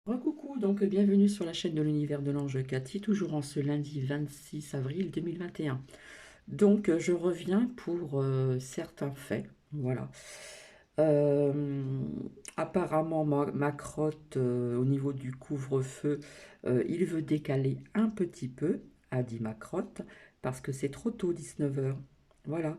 Recoucou, donc bienvenue sur la chaîne de l'univers de l'ange Cathy, toujours en ce lundi 26 avril 2021. Donc je reviens pour certains faits, voilà. Euh, Apparemment ma crotte au niveau du couvre-feu, il veut décaler un petit peu, a dit ma crotte, parce que c'est trop tôt, 19 heures. Voilà.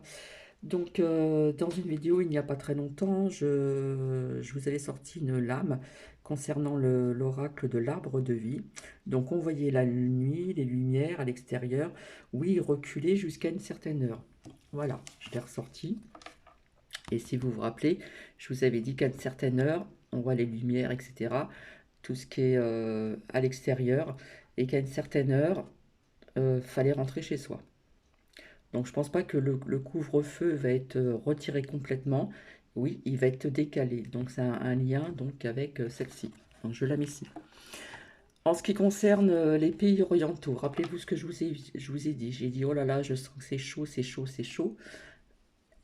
Donc, dans une vidéo, il n'y a pas très longtemps, je vous avais sorti une lame concernant l'oracle de l'arbre de vie. Donc, on voyait la nuit, les lumières à l'extérieur, oui, reculer jusqu'à une certaine heure. Voilà, je l'ai ressorti. Et si vous vous rappelez, je vous avais dit qu'à une certaine heure, on voit les lumières, etc., tout ce qui est à l'extérieur, et qu'à une certaine heure, fallait rentrer chez soi. Donc je pense pas que le couvre-feu va être retiré complètement. Oui, il va être décalé. Donc c'est un lien donc avec celle-ci. Donc je la mets ici. En ce qui concerne les pays orientaux, rappelez-vous ce que je vous ai dit. J'ai dit, oh là là, je sens que c'est chaud, c'est chaud, c'est chaud.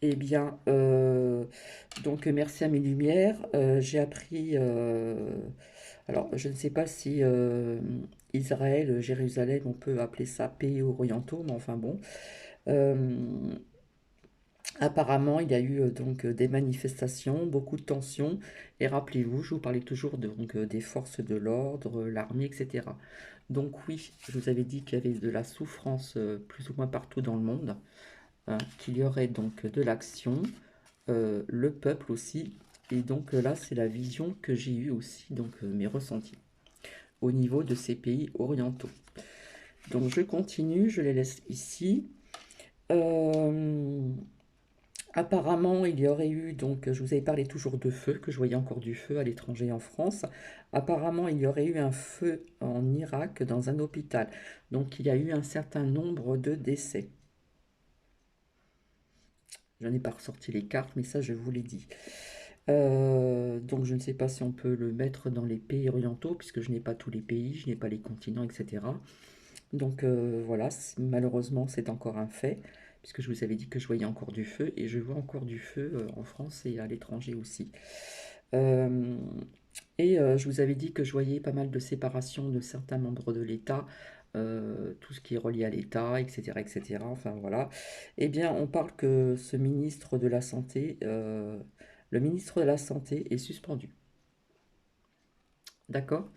Eh bien, donc merci à mes lumières, j'ai appris, alors je ne sais pas si Israël, Jérusalem, on peut appeler ça pays orientaux, mais enfin bon. Euh, Apparemment, il y a eu donc des manifestations, beaucoup de tensions, et rappelez-vous, je vous parlais toujours des forces de l'ordre, l'armée, etc. Donc oui, je vous avais dit qu'il y avait de la souffrance plus ou moins partout dans le monde, hein, qu'il y aurait donc de l'action, le peuple aussi, et donc là c'est la vision que j'ai eue aussi, donc mes ressentis, au niveau de ces pays orientaux. Donc je continue, je les laisse ici. Euh, Apparemment, il y aurait eu, donc je vous avais parlé toujours de feu, que je voyais encore du feu à l'étranger et en France. Apparemment, il y aurait eu un feu en Irak dans un hôpital. Donc il y a eu un certain nombre de décès. Je n'ai pas ressorti les cartes, mais ça je vous l'ai dit. Donc je ne sais pas si on peut le mettre dans les pays orientaux, puisque je n'ai pas tous les pays, je n'ai pas les continents, etc. Donc voilà, malheureusement c'est encore un fait, puisque je vous avais dit que je voyais encore du feu, et je vois encore du feu en France et à l'étranger aussi. Euh, je vous avais dit que je voyais pas mal de séparation de certains membres de l'État, tout ce qui est relié à l'État, etc., etc. Enfin voilà. Eh bien, on parle que ce ministre de la Santé, le ministre de la Santé est suspendu. D'accord?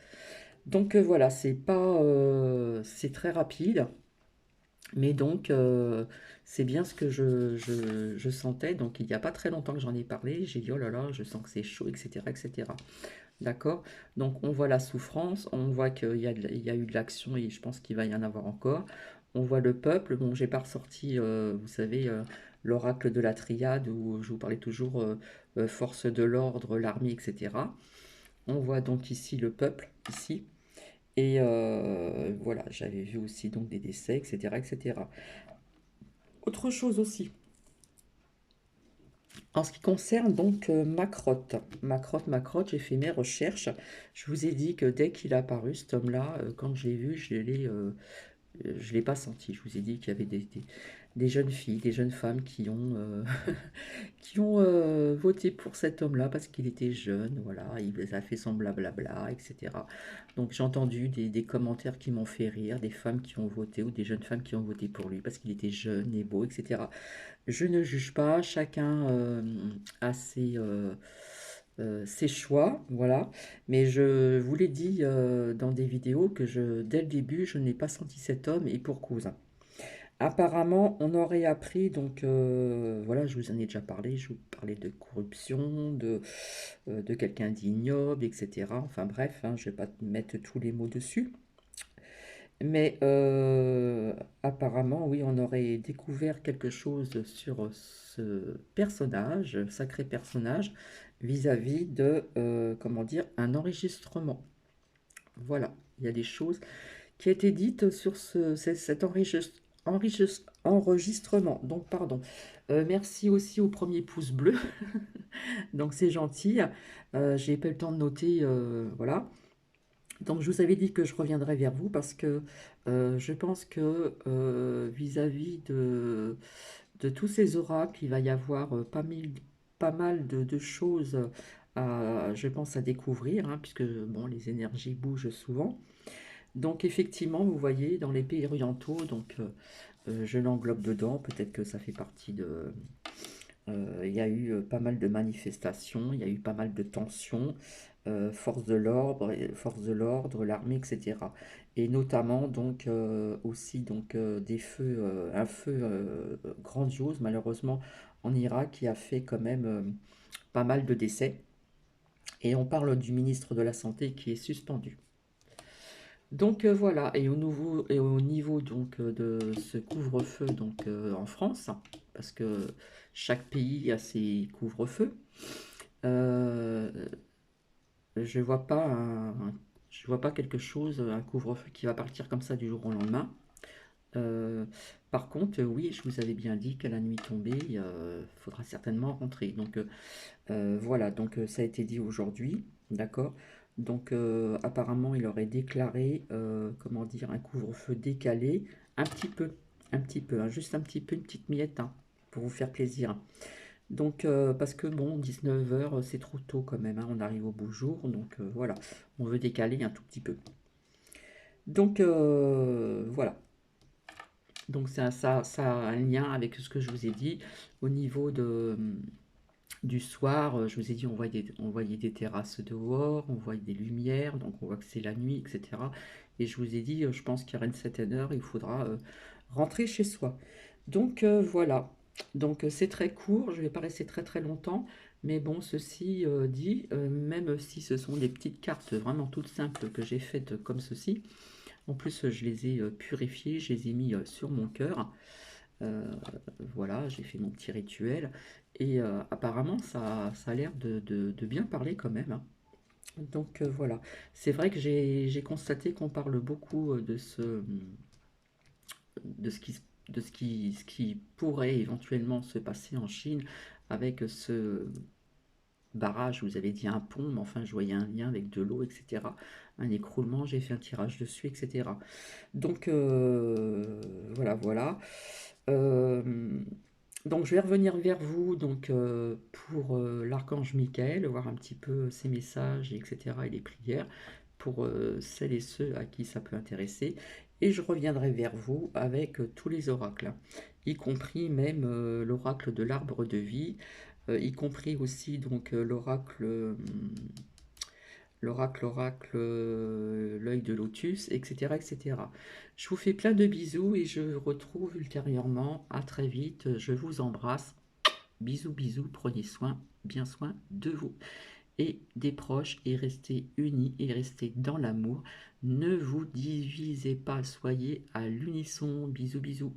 Donc voilà, c'est très rapide. Mais donc, c'est bien ce que je sentais. Donc, il n'y a pas très longtemps que j'en ai parlé. J'ai dit, oh là là, je sens que c'est chaud, etc., etc. D'accord? Donc, on voit la souffrance, on voit il y a eu de l'action et je pense qu'il va y en avoir encore. On voit le peuple. Bon, j'ai pas ressorti, vous savez, l'oracle de la triade où je vous parlais toujours force de l'ordre, l'armée, etc. On voit donc ici le peuple, ici. Et voilà, j'avais vu aussi donc des décès, etc., etc. Autre chose aussi, en ce qui concerne donc ma crotte, j'ai fait mes recherches. Je vous ai dit que dès qu'il est apparu, cet homme-là, quand je l'ai vu, je l'ai pas senti. Je vous ai dit qu'il y avait des jeunes filles, des jeunes femmes qui ont voté pour cet homme-là parce qu'il était jeune, voilà, il a fait son blablabla, etc. Donc j'ai entendu des commentaires qui m'ont fait rire, des femmes qui ont voté ou des jeunes femmes qui ont voté pour lui parce qu'il était jeune et beau, etc. Je ne juge pas, chacun a ses choix, voilà. Mais je vous l'ai dit dans des vidéos que dès le début, je n'ai pas senti cet homme et pour cause. Apparemment, on aurait appris, donc voilà, je vous en ai déjà parlé, je vous parlais de corruption, de quelqu'un d'ignoble, etc. Enfin bref, hein, je ne vais pas mettre tous les mots dessus. Mais apparemment, oui, on aurait découvert quelque chose sur ce personnage, sacré personnage, vis-à-vis de, comment dire, un enregistrement. Voilà, il y a des choses qui ont été dites sur cet enregistrement. Donc, pardon. Merci aussi au premier pouce bleu. Donc, c'est gentil. J'ai pas eu le temps de noter, voilà. Donc je vous avais dit que je reviendrai vers vous parce que je pense que vis-à-vis de tous ces oracles, il va y avoir pas mal de choses je pense, à découvrir, hein, puisque bon, les énergies bougent souvent. Donc effectivement, vous voyez, dans les pays orientaux, donc je l'englobe dedans, peut-être que ça fait partie de... Il y a eu pas mal de manifestations, il y a eu pas mal de tensions, force de l'ordre, l'armée, etc. Et notamment donc aussi donc des feux, un feu grandiose malheureusement en Irak qui a fait quand même pas mal de décès. Et on parle du ministre de la Santé qui est suspendu. Donc voilà, et au niveau donc de ce couvre-feu donc en France, parce que chaque pays a ses couvre-feux, euh, je vois pas je vois pas quelque chose, un couvre-feu qui va partir comme ça du jour au lendemain. Euh, Par contre, oui, je vous avais bien dit qu'à la nuit tombée, il faudra certainement rentrer. Donc voilà, donc ça a été dit aujourd'hui, d'accord? Donc apparemment, il aurait déclaré, comment dire, un couvre-feu décalé, un petit peu, hein, juste un petit peu, une petite miette, hein, pour vous faire plaisir. Donc parce que bon, 19 heures, c'est trop tôt quand même, hein, on arrive au beau jour, donc voilà, on veut décaler un tout petit peu. Donc voilà, donc ça a un lien avec ce que je vous ai dit au niveau du soir, je vous ai dit, on voyait des terrasses dehors, on voyait des lumières, donc on voit que c'est la nuit, etc. Et je vous ai dit, je pense qu'il y aura une certaine heure, il faudra rentrer chez soi. Donc voilà. Donc c'est très court, je ne vais pas rester très très longtemps, mais bon, ceci dit, même si ce sont des petites cartes vraiment toutes simples que j'ai faites comme ceci, en plus je les ai purifiées, je les ai mis sur mon cœur. Euh, voilà, j'ai fait mon petit rituel. Et apparemment, ça a l'air de bien parler quand même, hein. Donc voilà, c'est vrai que j'ai constaté qu'on parle beaucoup de ce qui, ce qui pourrait éventuellement se passer en Chine avec ce barrage, vous avez dit un pont, mais enfin je voyais un lien avec de l'eau, etc. Un écroulement, j'ai fait un tirage dessus, etc. Donc voilà, voilà. Euh, donc je vais revenir vers vous donc pour l'archange Michael, voir un petit peu ses messages, etc. et les prières pour celles et ceux à qui ça peut intéresser. Et je reviendrai vers vous avec tous les oracles, y compris même l'oracle de l'arbre de vie, y compris aussi donc l'oracle, l'œil de lotus, etc., etc. Je vous fais plein de bisous et je vous retrouve ultérieurement. À très vite. Je vous embrasse. Bisous, bisous. Prenez soin, bien soin de vous et des proches et restez unis et restez dans l'amour. Ne vous divisez pas. Soyez à l'unisson. Bisous, bisous.